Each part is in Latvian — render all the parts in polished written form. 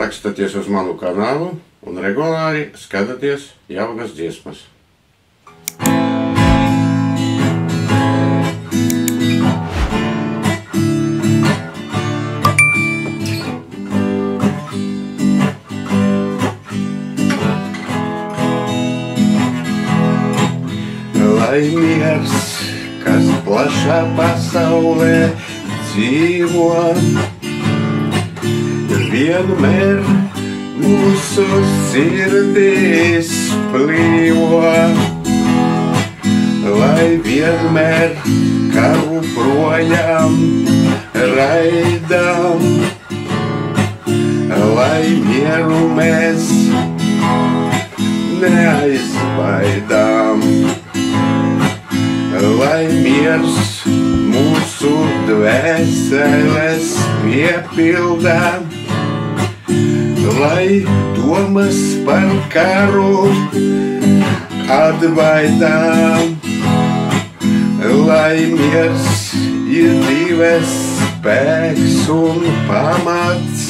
Sarakstieties uz manu kanālu un regulāri skatieties jaunas dziesmas. Lai miers, kas plašā pasaulē dzīvo, vienmēr mūsu sirdīs plīvo. Lai vienmēr karu projām raidām, lai mieru mēs neaizbaidām. Lai miers mūsu dvēseles piepildā, lai domas par karu atbaidām, lai miers ir dzīves spēks un pamats,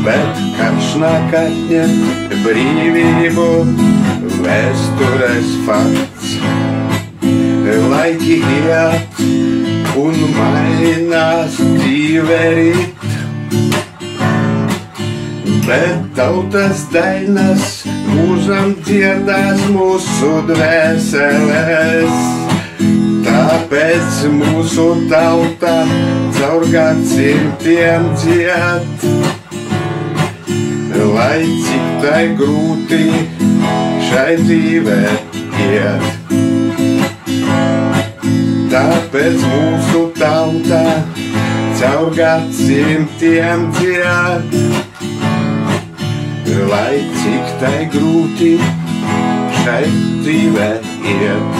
bet karš nāk atņemt brīvību, vēstures fakts. Laiki iet un mainās dzīve rit, bet tautas dainas mūžam dziedās mūsu dvēseles. Tāpēc mūsu tauta caur gadsimtiem dzied, lai cik tai grūti šai dzīvē iet. Tāpēc mūsu tauta caur gadsimtiem dzied, lai cik tai grūti šai dzīvē iet.